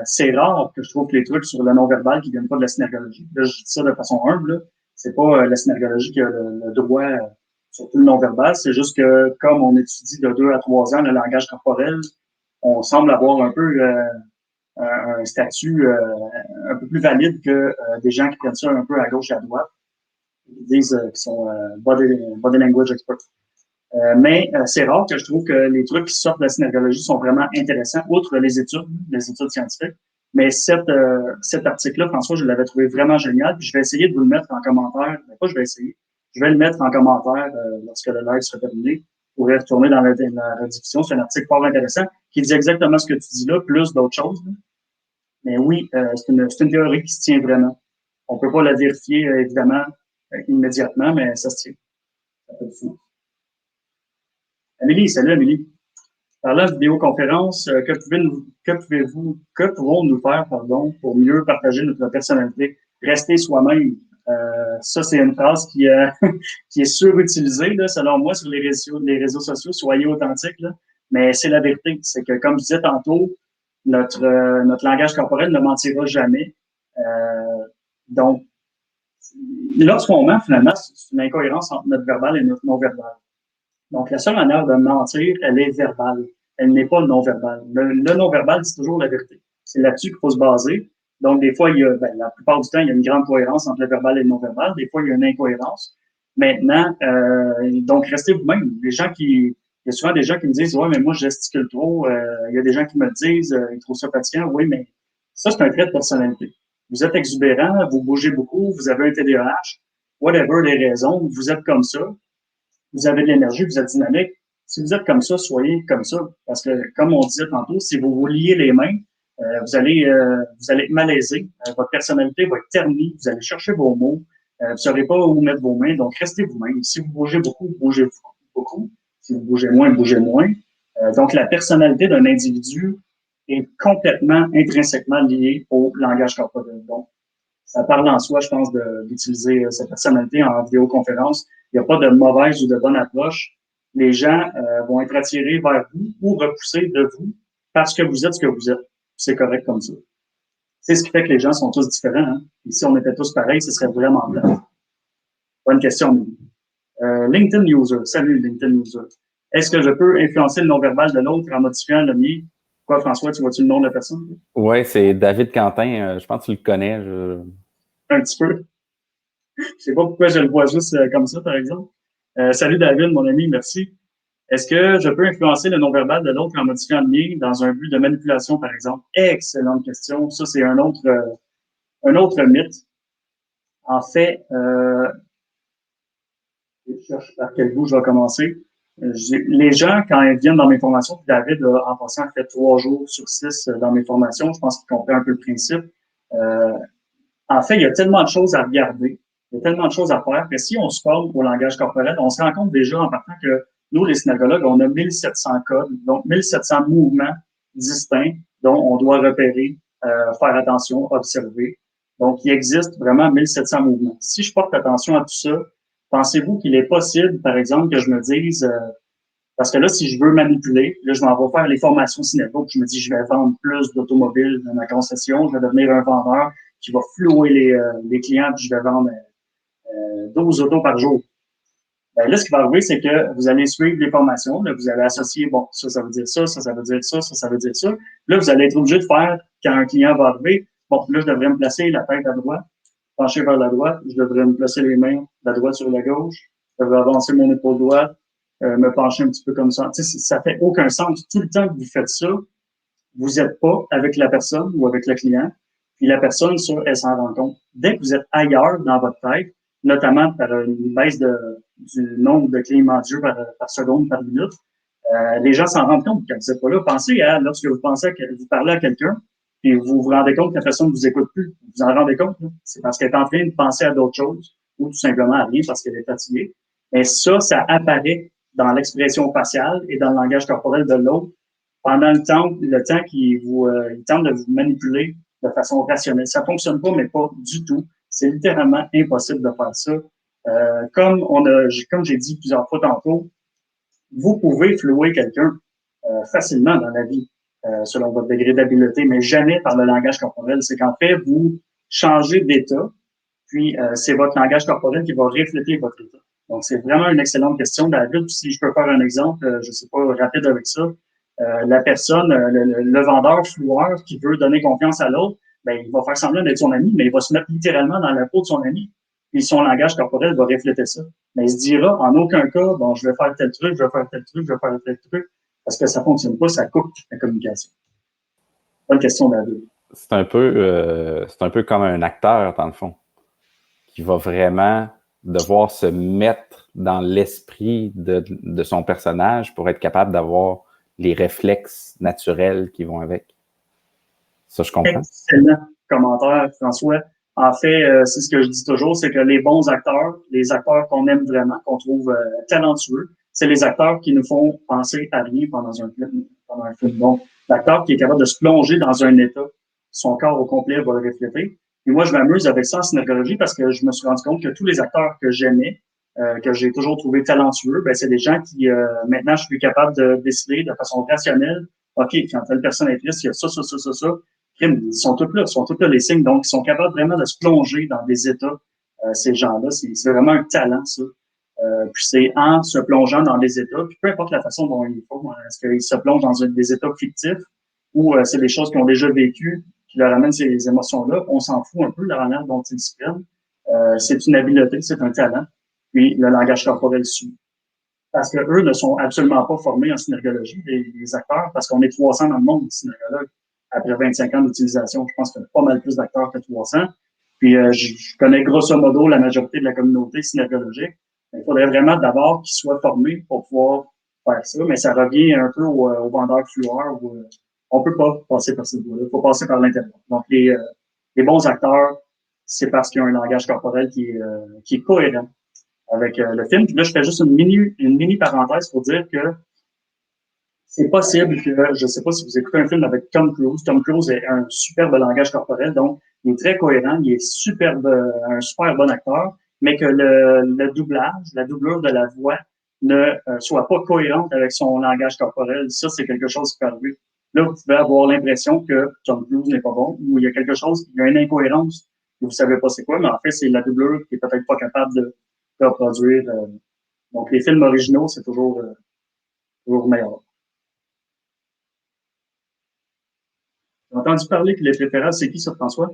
C'est rare que je trouve que les trucs sur le non-verbal qui viennent pas de la synergologie. Là, je dis ça de façon humble. C'est pas la synergologie qui a le droit sur tout le non-verbal. C'est juste que, comme on étudie de 2 à 3 ans le langage corporel, on semble avoir un peu un statut un peu plus valide que des gens qui prennent ça un peu à gauche et à droite. Ils disent qu'ils sont body language experts. Mais c'est rare que je trouve que les trucs qui sortent de la synergologie sont vraiment intéressants, outre les études scientifiques. Mais cet article-là, François, je l'avais trouvé vraiment génial. Puis je vais essayer de vous le mettre en commentaire. Mais pas je vais essayer. Je vais le mettre en commentaire lorsque le live sera terminé. Vous pourrez retourner dans la rediffusion. C'est un article fort intéressant qui dit exactement ce que tu dis là, plus d'autres choses. Là. Mais oui, c'est une théorie qui se tient vraiment. On peut pas la vérifier, évidemment, immédiatement, mais ça se tient. Ça fait du sens. Amélie, salut Amélie. Par la vidéoconférence, que pouvons-nous faire, pardon, pour mieux partager notre personnalité? Rester soi-même. Ça, c'est une phrase qui est surutilisée, là, selon moi, sur les réseaux sociaux. Soyez authentiques, là. Mais c'est la vérité. C'est que, comme je disais tantôt, notre langage corporel ne mentira jamais. Donc, lorsqu'on ment, finalement, c'est une incohérence entre notre verbal et notre non-verbal. Donc, la seule manière de mentir, elle est verbale. Elle n'est pas non-verbale. Le non-verbal, c'est toujours la vérité. C'est là-dessus qu'il faut se baser. Donc, des fois, la plupart du temps, il y a une grande cohérence entre le verbal et le non-verbal. Des fois, il y a une incohérence. Maintenant, donc, restez vous-même. Il y a souvent des gens qui me disent, ouais, mais moi, je gesticule trop. Il y a des gens qui me le disent, ils trouvent ça fatigant. Oui, mais ça, c'est un trait de personnalité. Vous êtes exubérant, vous bougez beaucoup, vous avez un TDAH, whatever les raisons, vous êtes comme ça. Vous avez de l'énergie, vous êtes dynamique. Si vous êtes comme ça, soyez comme ça. Parce que, comme on disait tantôt, si vous vous liez les mains, vous allez être malaisé. Votre personnalité va être ternie. Vous allez chercher vos mots. Vous ne saurez pas où mettre vos mains. Donc, restez vous-même. Si vous bougez beaucoup, bougez beaucoup. Si vous bougez moins, bougez moins. Donc, la personnalité d'un individu est complètement intrinsèquement liée au langage corporel. Donc, ça parle en soi, je pense, d'utiliser sa personnalité en vidéoconférence. Il n'y a pas de mauvaise ou de bonne approche. Les gens vont être attirés vers vous ou repoussés de vous parce que vous êtes ce que vous êtes. C'est correct comme ça. C'est ce qui fait que les gens sont tous différents. Hein? Et si on était tous pareils, ce serait vraiment plat. Bonne question. LinkedIn User. Salut, LinkedIn User. Est-ce que je peux influencer le non-verbal de l'autre en modifiant le mien? Quoi, François, tu vois-tu le nom de la personne? Oui, c'est David Quentin. Je pense que tu le connais. Un petit peu. Je sais pas pourquoi je le vois juste comme ça, par exemple. Salut David, mon ami, merci. Est-ce que je peux influencer le non-verbal de l'autre en modifiant le mien dans un but de manipulation, par exemple? Excellente question. Ça, c'est un autre mythe. En fait, je cherche par quel bout je vais commencer. Les gens, quand ils viennent dans mes formations, puis David, en passant, fait 3 jours sur 6 dans mes formations, je pense qu'il comprend un peu le principe. En fait, il y a tellement de choses à regarder, il y a tellement de choses à faire que si on se forme au langage corporel, on se rend compte déjà en partant que nous, les synagogues, on a 1700 codes, donc 1700 mouvements distincts dont on doit repérer, faire attention, observer. Donc, il existe vraiment 1700 mouvements. Si je porte attention à tout ça, pensez-vous qu'il est possible, par exemple, que je me dise, parce que là, si je veux manipuler, là, je m'en vais faire les formations Cinébook, je me dis, je vais vendre plus d'automobiles dans ma concession, je vais devenir un vendeur qui va flouer les clients, puis je vais vendre 12 autos par jour. Ben là, ce qui va arriver, c'est que vous allez suivre les formations, là, vous allez associer, bon, ça veut dire ça, ça veut dire ça veut dire ça. Là, vous allez être obligé de faire, quand un client va arriver, bon, là, je devrais me placer la tête à droite, pencher vers la droite, je devrais me placer les mains, la droite sur la gauche, je devrais avancer mon épaule droite, me pencher un petit peu comme ça. Tu sais, ça fait aucun sens. Tout le temps que vous faites ça, vous n'êtes pas avec la personne ou avec le client, puis la personne, ça, elle s'en rend compte. Dès que vous êtes ailleurs dans votre tête, notamment par une baisse du nombre de clignements d'yeux par seconde, par minute, les gens s'en rendent compte quand vous n'êtes pas là. Pensez à lorsque vous pensez que vous parlez à quelqu'un, et vous vous rendez compte que la personne ne vous écoute plus. Vous en rendez compte, c'est parce qu'elle est en train de penser à d'autres choses, ou tout simplement à rien parce qu'elle est fatiguée. Mais ça apparaît dans l'expression faciale et dans le langage corporel de l'autre pendant le temps qu'il tente de vous manipuler de façon rationnelle. Ça fonctionne pas, mais pas du tout. C'est littéralement impossible de faire ça. Comme j'ai dit plusieurs fois tantôt, vous pouvez flouer quelqu'un facilement dans la vie, selon votre degré d'habileté, mais jamais par le langage corporel. C'est qu'en fait, vous changez d'état, puis c'est votre langage corporel qui va refléter votre état. Donc, c'est vraiment une excellente question, David. Si je peux faire un exemple, je ne sais pas, rapide avec ça, la personne, le vendeur floueur qui veut donner confiance à l'autre, ben, il va faire semblant d'être son ami, mais il va se mettre littéralement dans la peau de son ami. Puis son langage corporel va refléter ça. Mais il se dira en aucun cas, bon, je vais faire tel truc, je vais faire tel truc, je vais faire tel truc, parce que ça fonctionne pas, ça coupe la communication. Bonne question, David. C'est un peu comme un acteur, dans le fond, qui va vraiment devoir se mettre dans l'esprit de son personnage pour être capable d'avoir les réflexes naturels qui vont avec. Ça, je comprends. Excellent commentaire, François. En fait, c'est ce que je dis toujours, c'est que les bons acteurs, les acteurs qu'on aime vraiment, qu'on trouve talentueux, c'est les acteurs qui nous font penser à rien pendant un film. Donc, l'acteur qui est capable de se plonger dans un état, son corps au complet va le refléter. Et moi, je m'amuse avec ça en synergologie parce que je me suis rendu compte que tous les acteurs que j'aimais, que j'ai toujours trouvé talentueux, ben, c'est des gens qui, maintenant, je suis capable de décider de façon rationnelle. OK, quand telle personne est triste, il y a ça. Ils sont tous là les signes. Donc, ils sont capables vraiment de se plonger dans des états, ces gens-là. C'est vraiment un talent, ça. Puis c'est en se plongeant dans des états, puis peu importe la façon dont ils font, est-ce qu'ils se plongent dans des états fictifs ou c'est des choses qu'ils ont déjà vécues qui leur amènent ces émotions-là, on s'en fout un peu de la manière dont ils se prennent. C'est une habileté, c'est un talent. Puis le langage corporel suit. Parce que eux ne sont absolument pas formés en synergologie, les acteurs, parce qu'on est 300 dans le monde de synergologues. Après 25 ans d'utilisation, je pense qu'il y a pas mal plus d'acteurs que 300. Puis je connais grosso modo la majorité de la communauté synergologique. Il faudrait vraiment d'abord qu'ils soient formés pour pouvoir faire ça, mais ça revient un peu au vendeur flueur où on peut pas passer par cette voie-là. Il faut passer par l'intérieur. Donc, les bons acteurs, c'est parce qu'il y a un langage corporel qui est cohérent avec le film. Puis là, je fais juste une mini parenthèse pour dire que c'est possible que, je ne sais pas si vous écoutez un film avec Tom Cruise. Tom Cruise est un superbe langage corporel, donc il est très cohérent, il est un super bon acteur, mais que le doublage, la doublure de la voix ne soit pas cohérente avec son langage corporel. Ça, c'est quelque chose qui peut arriver. Là, vous pouvez avoir l'impression que Tom Cruise n'est pas bon, ou il y a quelque chose, il y a une incohérence, que vous savez pas c'est quoi, mais en fait, c'est la doublure qui est peut-être pas capable de reproduire. Donc, les films originaux, c'est toujours meilleur. J'ai entendu parler que les préférables, c'est qui sur François?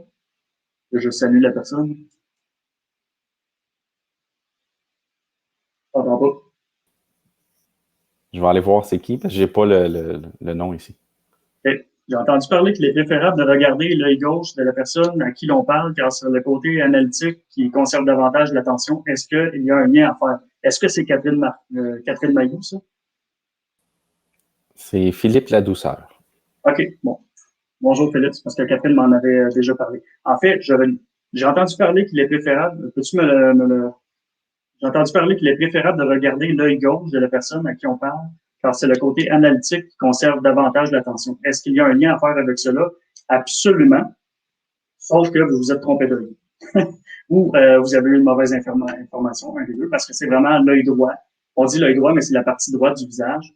Que je salue la personne. Je n'entends pas. Je vais aller voir c'est qui, parce que j'ai pas le nom ici. Okay. J'ai entendu parler qu'il est préférable de regarder l'œil gauche de la personne à qui l'on parle, car c'est le côté analytique qui conserve davantage l'attention. Est-ce qu'il y a un lien à faire? Est-ce que c'est Catherine Mailloux, ça? C'est Philippe Ladouceur. OK, bon. Bonjour Philippe, parce que Catherine m'en avait déjà parlé. En fait, j'ai entendu parler qu'il est préférable, peux-tu me le... J'ai entendu parler qu'il est préférable de regarder l'œil gauche de la personne à qui on parle, car c'est le côté analytique qui conserve davantage l'attention. Est-ce qu'il y a un lien à faire avec cela? Absolument, sauf que vous vous êtes trompé d'œil. Ou vous avez eu une mauvaise information, un des deux, parce que c'est vraiment l'œil droit. On dit l'œil droit, mais c'est la partie droite du visage.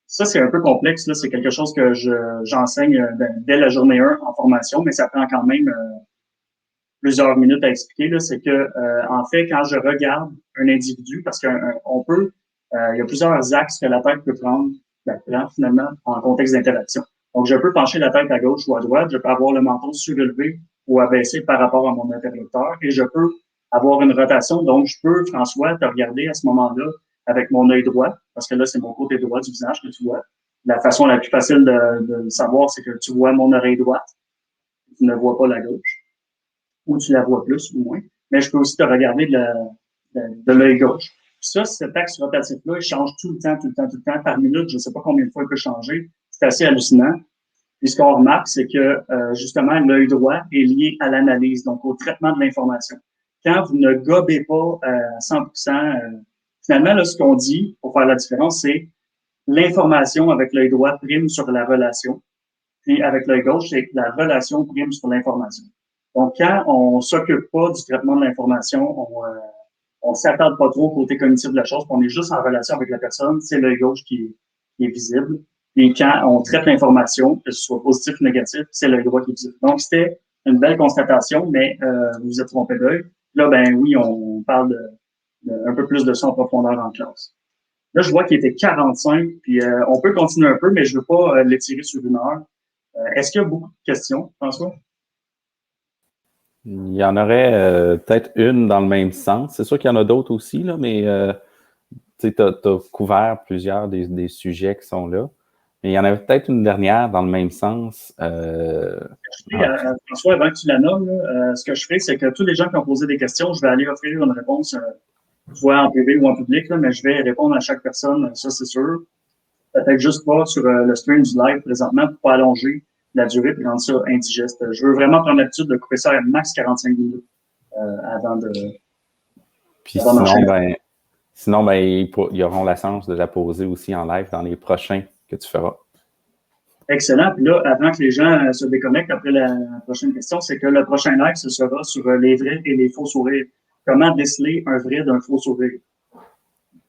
Ça, c'est un peu complexe. Là. C'est quelque chose que j'enseigne dès la journée 1 en formation, mais ça prend quand même plusieurs minutes à expliquer. Là. C'est que, en fait, quand je regarde un individu, parce qu'on peut, il y a plusieurs axes que la tête peut prendre, finalement, en contexte d'interaction. Donc, je peux pencher la tête à gauche ou à droite, je peux avoir le menton surélevé ou abaissé par rapport à mon interlocuteur, et je peux avoir une rotation. Donc, je peux, François, te regarder à ce moment-là avec mon œil droit, parce que là, c'est mon côté droit du visage que tu vois. La façon la plus facile de le savoir, c'est que tu vois mon oreille droite, tu ne vois pas la gauche, ou tu la vois plus ou moins. Mais je peux aussi te regarder de l'œil gauche. Puis ça, cet axe rotatif-là, il change tout le temps, par minute. Je ne sais pas combien de fois il peut changer. C'est assez hallucinant. Puis ce qu'on remarque, c'est que justement, l'œil droit est lié à l'analyse, donc au traitement de l'information. Quand vous ne gobez pas à 100%, finalement, là, ce qu'on dit pour faire la différence, c'est l'information avec l'œil droit prime sur la relation. Puis avec l'œil gauche, c'est la relation prime sur l'information. Donc, quand on s'occupe pas du traitement de l'information, on s'attarde pas trop au côté cognitif de la chose, on est juste en relation avec la personne, c'est l'œil gauche qui est visible. Et quand on traite l'information, que ce soit positif ou négatif, c'est l'œil droit qui est visible. Donc, c'était une belle constatation, mais vous vous êtes trompé d'œil. Là, ben oui, on parle un peu plus de ça en profondeur en classe. Là, je vois qu'il était 45, puis on peut continuer un peu, mais je veux pas l'étirer sur une heure. Est-ce qu'il y a beaucoup de questions, François? Il y en aurait peut-être une dans le même sens. C'est sûr qu'il y en a d'autres aussi, là, mais tu as couvert plusieurs des sujets qui sont là. Mais il y en avait peut-être une dernière dans le même sens. François, avant que tu la nommes, ce que je ferai, c'est que tous les gens qui ont posé des questions, je vais aller offrir une réponse, soit en privé ou en public, là, mais je vais répondre à chaque personne, ça c'est sûr. Peut-être juste pas sur le stream du live présentement pour pas allonger la durée et rendre ça indigeste. Je veux vraiment prendre l'habitude de couper ça à max 45 minutes avant de. Puis sinon, ils auront la chance de la poser aussi en live dans les prochains que tu feras. Excellent. Puis là, avant que les gens se déconnectent après la prochaine question, c'est que le prochain live, ce sera sur les vrais et les faux sourires. Comment déceler un vrai d'un faux sourire?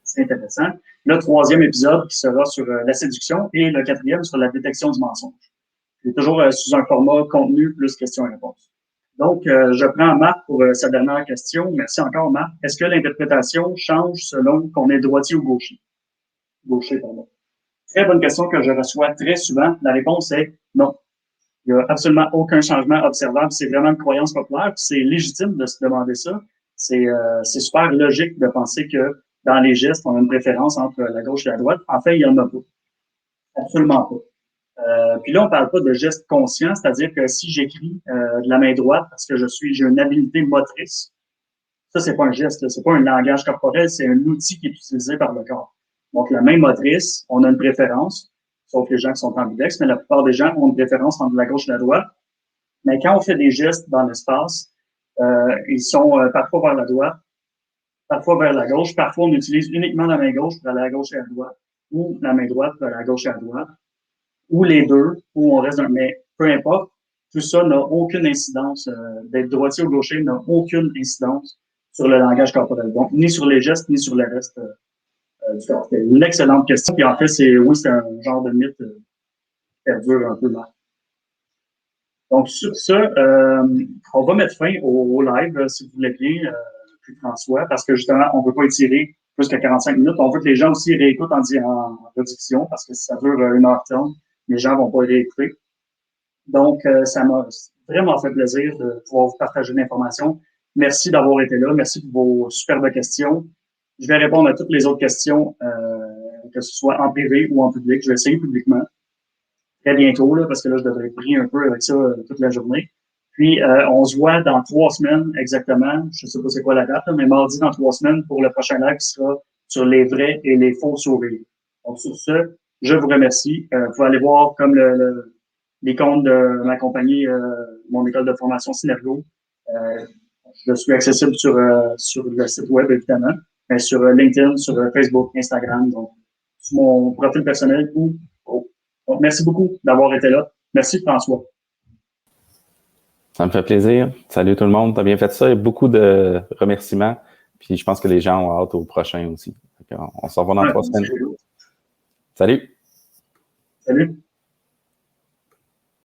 C'est intéressant. Le troisième épisode qui sera sur la séduction et le quatrième sur la détection du mensonge. C'est toujours sous un format contenu plus questions-réponses. Donc, je prends Marc pour sa dernière question. Merci encore, Marc. Est-ce que l'interprétation change selon qu'on est droitier ou gaucher? Gaucher, pardon. Très bonne question que je reçois très souvent. La réponse est non. Il n'y a absolument aucun changement observable. C'est vraiment une croyance populaire. C'est légitime de se demander ça. C'est super logique de penser que dans les gestes, on a une préférence entre la gauche et la droite. En fait, il n'y en a pas. Absolument pas. Puis là, on parle pas de gestes conscients, c'est-à-dire que si j'écris de la main droite parce que j'ai une habileté motrice, ça, c'est pas un geste, c'est pas un langage corporel, c'est un outil qui est utilisé par le corps. Donc, la main motrice, on a une préférence, sauf les gens qui sont ambidextres, mais la plupart des gens ont une préférence entre la gauche et la droite. Mais quand on fait des gestes dans l'espace, ils sont parfois vers la droite, parfois vers la gauche, parfois on utilise uniquement la main gauche pour aller à la gauche et à la droite, ou la main droite pour aller à la gauche et à la droite, ou les deux, ou on reste dans... Mais peu importe, tout ça n'a aucune incidence. D'être droitier ou gaucher n'a aucune incidence sur le langage corporel. Donc, ni sur les gestes, ni sur le reste du corps. C'est une excellente question. Puis en fait, c'est un genre de mythe qui perdure un peu là. Donc, sur ça, on va mettre fin au live, si vous voulez bien, puis François, parce que justement, on ne veut pas étirer plus que 45 minutes. On veut que les gens aussi réécoutent en rediffusion, parce que si ça dure 1h30, les gens vont pas réécouter. Donc, ça m'a vraiment fait plaisir de pouvoir vous partager l'information. Merci d'avoir été là. Merci pour vos superbes questions. Je vais répondre à toutes les autres questions, que ce soit en privé ou en public. Je vais essayer publiquement très bientôt, là, parce que là, je devrais être pris un peu avec ça toute la journée. Puis, on se voit dans 3 semaines exactement. Je ne sais pas c'est quoi la date, mais mardi dans 3 semaines pour le prochain live qui sera sur les vrais et les faux sourires. Donc, sur ce, je vous remercie. Vous pouvez aller voir comme les comptes de ma compagnie, mon école de formation Synergo. Je suis accessible sur le site web, évidemment, mais sur LinkedIn, sur Facebook, Instagram, donc sur mon profil personnel ou autre. Donc, merci beaucoup d'avoir été là. Merci, François. Ça me fait plaisir. Salut tout le monde. Tu as bien fait ça. Il y a beaucoup de remerciements. Puis je pense que les gens ont hâte au prochain aussi. On se revoit dans 3 semaines. Salut. Salut.